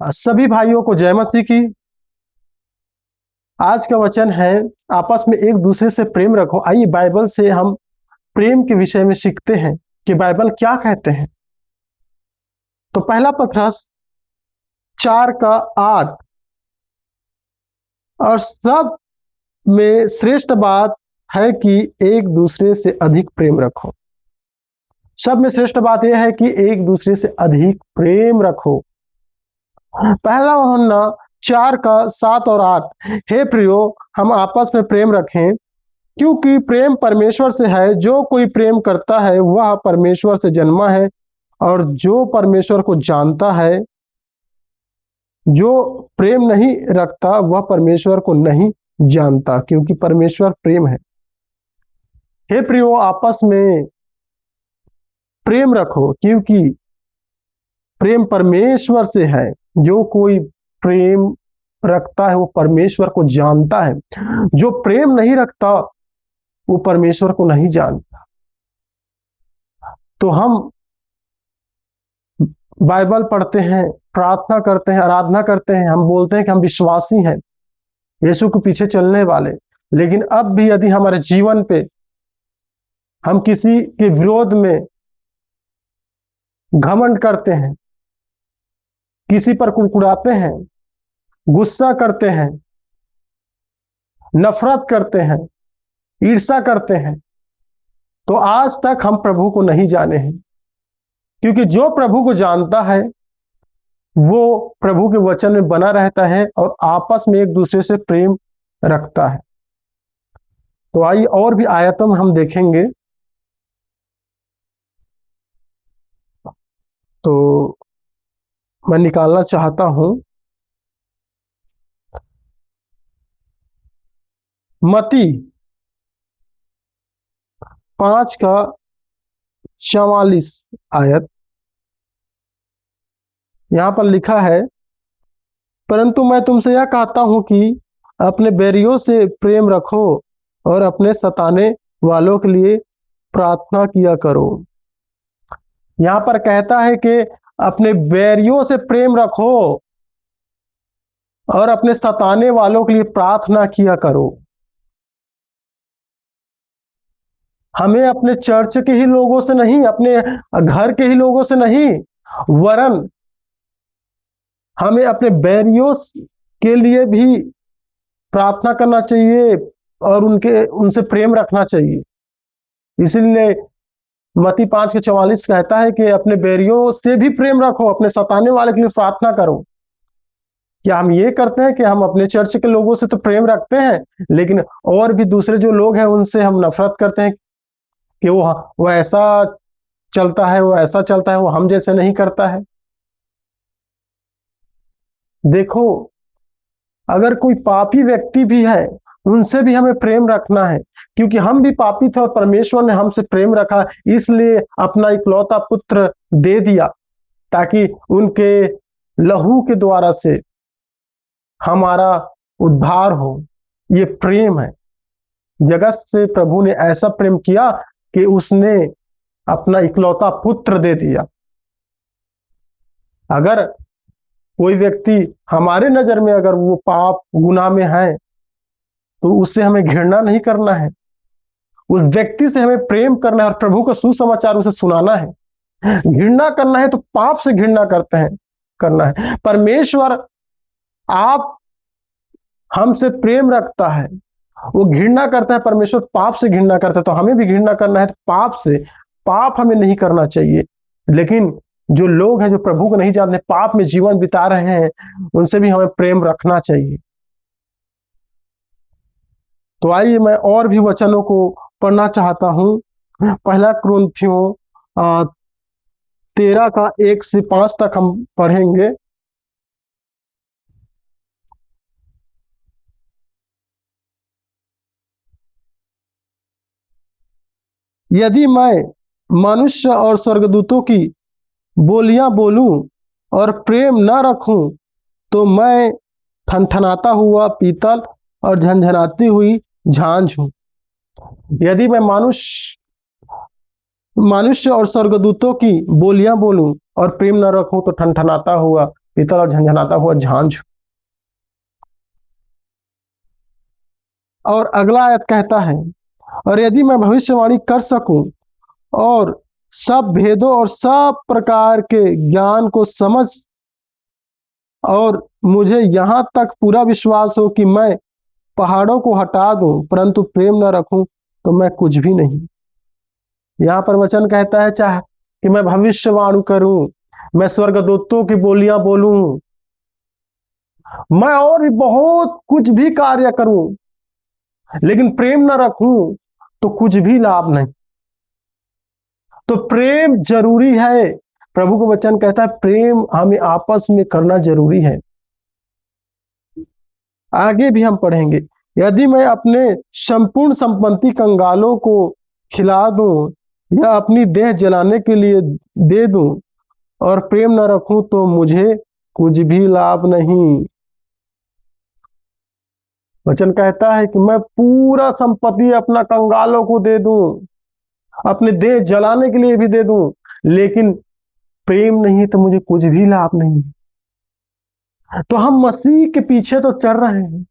सभी भाइयों को जय मसीह की। आज का वचन है आपस में एक दूसरे से प्रेम रखो। आइए बाइबल से हम प्रेम के विषय में सीखते हैं कि बाइबल क्या कहते हैं। तो पहला पत्रस 4:8 और सब में श्रेष्ठ बात है कि एक दूसरे से अधिक प्रेम रखो। सब में श्रेष्ठ बात यह है कि एक दूसरे से अधिक प्रेम रखो। पहला यूहन्ना 4:7 और 8। हे प्रियो, हम आपस में प्रेम रखें, क्योंकि प्रेम परमेश्वर से है। जो कोई प्रेम करता है वह परमेश्वर से जन्मा है और जो परमेश्वर को जानता है। जो प्रेम नहीं रखता वह परमेश्वर को नहीं जानता, क्योंकि परमेश्वर प्रेम है। हे प्रियो, आपस में प्रेम रखो, क्योंकि प्रेम परमेश्वर से है। जो कोई प्रेम रखता है वो परमेश्वर को जानता है। जो प्रेम नहीं रखता वो परमेश्वर को नहीं जानता। तो हम बाइबल पढ़ते हैं, प्रार्थना करते हैं, आराधना करते हैं, हम बोलते हैं कि हम विश्वासी हैं, यीशु के पीछे चलने वाले। लेकिन अब भी यदि हमारे जीवन पे हम किसी के विरोध में घमंड करते हैं, किसी पर कुड़कुड़ाते हैं, गुस्सा करते हैं, नफरत करते हैं, ईर्ष्या करते हैं, तो आज तक हम प्रभु को नहीं जाने हैं। क्योंकि जो प्रभु को जानता है वो प्रभु के वचन में बना रहता है और आपस में एक दूसरे से प्रेम रखता है। तो आइए और भी आयतों में हम देखेंगे। तो मैं निकालना चाहता हूं मती 5:44 आयत। यहां पर लिखा है, परंतु मैं तुमसे यह कहता हूं कि अपने बैरियों से प्रेम रखो और अपने सताने वालों के लिए प्रार्थना किया करो। यहां पर कहता है कि अपने बैरियों से प्रेम रखो और अपने सताने वालों के लिए प्रार्थना किया करो। हमें अपने चर्च के ही लोगों से नहीं, अपने घर के ही लोगों से नहीं, वरन हमें अपने बैरियों के लिए भी प्रार्थना करना चाहिए और उनसे प्रेम रखना चाहिए। इसीलिए मती 5:44 कहता है कि अपने बैरियों से भी प्रेम रखो, अपने सताने वाले के लिए प्रार्थना करो। क्या हम ये करते हैं कि हम अपने चर्च के लोगों से तो प्रेम रखते हैं, लेकिन और भी दूसरे जो लोग हैं उनसे हम नफरत करते हैं कि वो ऐसा चलता है, वो ऐसा चलता है, वो हम जैसे नहीं करता है। देखो, अगर कोई पापी व्यक्ति भी है उनसे भी हमें प्रेम रखना है, क्योंकि हम भी पापी थे और परमेश्वर ने हमसे प्रेम रखा, इसलिए अपना इकलौता पुत्र दे दिया ताकि उनके लहू के द्वारा से हमारा उद्धार हो। ये प्रेम है। जगत से प्रभु ने ऐसा प्रेम किया कि उसने अपना इकलौता पुत्र दे दिया। अगर कोई व्यक्ति हमारे नजर में अगर वो पाप गुनाह में है तो उससे हमें घृणा नहीं करना है, उस व्यक्ति से हमें प्रेम करना है और प्रभु का सुसमाचार उसे सुनाना है। घृणा करना है तो पाप से घृणा करते हैं करना है। परमेश्वर आप हमसे प्रेम रखता है, वो घृणा करता है, परमेश्वर पाप से घृणा करता है, तो हमें भी घृणा करना है तो पाप से। पाप हमें नहीं करना चाहिए। लेकिन जो लोग हैं जो प्रभु को नहीं जानते, पाप में जीवन बिता रहे हैं, उनसे भी हमें प्रेम रखना चाहिए। तो आइए मैं और भी वचनों को पढ़ना चाहता हूं। पहला कुरिन्थियों 13:1 से 5 तक हम पढ़ेंगे। यदि मैं मनुष्य और स्वर्गदूतों की बोलियां बोलूं और प्रेम न रखूं तो मैं ठनठनाता हुआ पीतल और झनझनाती हुई झांझ हूं। यदि मैं मनुष्य और स्वर्गदूतों की बोलियां बोलूं और प्रेम न रखूं तो ठनठनाता हुआ पीतल और झंझनाता हुआ झांझ। और अगला आयत कहता है, और यदि मैं भविष्यवाणी कर सकूं और सब भेदों और सब प्रकार के ज्ञान को समझ, और मुझे यहाँ तक पूरा विश्वास हो कि मैं पहाड़ों को हटा दूं, परंतु प्रेम न रखूं तो मैं कुछ भी नहीं। यहाँ पर वचन कहता है चाहे कि मैं भविष्यवाणी करूं, मैं स्वर्गदूतों की बोलियां बोलूं, मैं और भी बहुत कुछ भी कार्य करूं, लेकिन प्रेम न रखूं तो कुछ भी लाभ नहीं। तो प्रेम जरूरी है। प्रभु का वचन कहता है प्रेम हमें आपस में करना जरूरी है। आगे भी हम पढ़ेंगे, यदि मैं अपने संपूर्ण संपत्ति कंगालों को खिला दूं या अपनी देह जलाने के लिए दे दूं और प्रेम न रखूं तो मुझे कुछ भी लाभ नहीं। वचन कहता है कि मैं पूरा संपत्ति अपना कंगालों को दे दूं, अपने देह जलाने के लिए भी दे दूं, लेकिन प्रेम नहीं तो मुझे कुछ भी लाभ नहीं। तो हम मसीह के पीछे तो चल रहे हैं,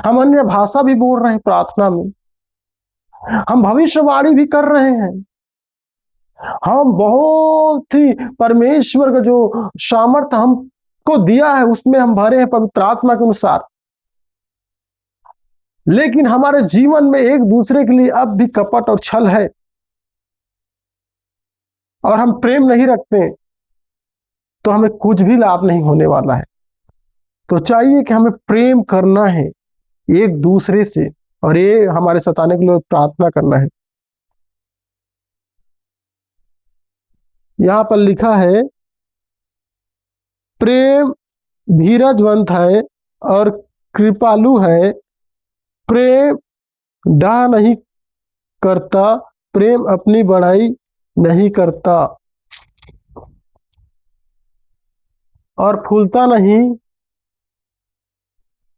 हम अन्य भाषा भी बोल रहे हैं प्रार्थना में, हम भविष्यवाणी भी कर रहे हैं, हम बहुत ही परमेश्वर का जो सामर्थ्य हमको दिया है उसमें हम भरे हैं पवित्र आत्मा के अनुसार, लेकिन हमारे जीवन में एक दूसरे के लिए अब भी कपट और छल है और हम प्रेम नहीं रखते, तो हमें कुछ भी लाभ नहीं होने वाला है। तो चाहिए कि हमें प्रेम करना है एक दूसरे से, और ये हमारे सताने के लिए प्रार्थना करना है। यहां पर लिखा है प्रेम धीरजवंत है और कृपालु है, प्रेम डाह नहीं करता, प्रेम अपनी बड़ाई नहीं करता और फूलता नहीं।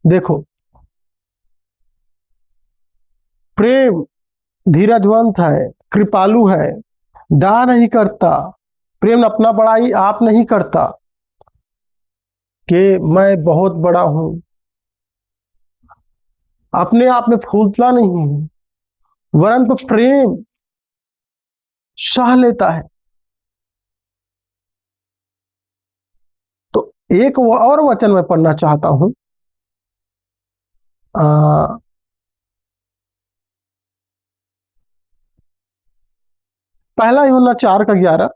देखो, प्रेम धीरजवंत है, कृपालु है, डाह नहीं करता, प्रेम अपना बड़ाई आप नहीं करता कि मैं बहुत बड़ा हूं, अपने आप में फूलता नहीं है, वरन तो प्रेम सह लेता है। तो एक और वचन मैं पढ़ना चाहता हूं, पहला यूहन्ना 4:11।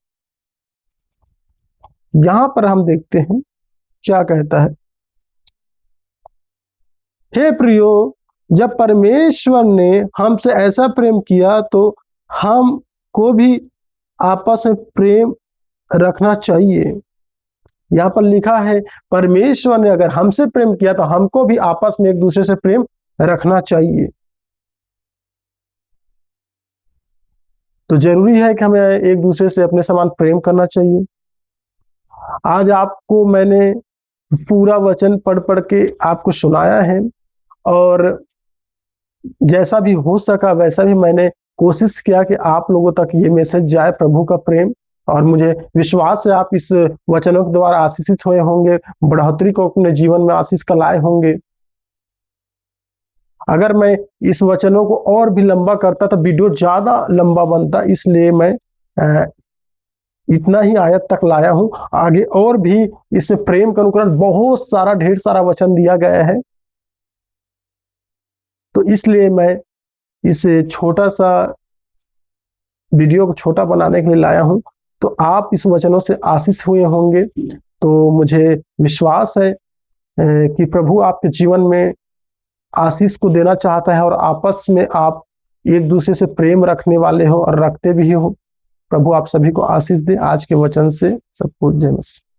यहां पर हम देखते हैं क्या कहता है, हे प्रियो, जब परमेश्वर ने हमसे ऐसा प्रेम किया तो हमको भी आपस में प्रेम रखना चाहिए। यहाँ पर लिखा है परमेश्वर ने अगर हमसे प्रेम किया तो हमको भी आपस में एक दूसरे से प्रेम रखना चाहिए। तो जरूरी है कि हमें एक दूसरे से अपने समान प्रेम करना चाहिए। आज आपको मैंने पूरा वचन पढ़ पढ़ के आपको सुनाया है, और जैसा भी हो सका वैसा भी मैंने कोशिश किया कि आप लोगों तक ये मैसेज जाए प्रभु का प्रेम। और मुझे विश्वास है आप इस वचनों के द्वारा आशीषित हुए होंगे, बढ़ोतरी को अपने जीवन में आशीष का लाए होंगे। अगर मैं इस वचनों को और भी लंबा करता तो वीडियो ज्यादा लंबा बनता, इसलिए मैं इतना ही आयत तक लाया हूं। आगे और भी इसमें प्रेम का अनुकरण बहुत सारा ढेर सारा वचन दिया गया है, तो इसलिए मैं इस छोटा सा वीडियो को छोटा बनाने के लिए लाया हूं। तो आप इस वचनों से आशीष हुए होंगे। तो मुझे विश्वास है कि प्रभु आपके जीवन में आशीष को देना चाहता है और आपस में आप एक दूसरे से प्रेम रखने वाले हो और रखते भी हो। प्रभु आप सभी को आशीष दे। आज के वचन से सबको जय मसीह।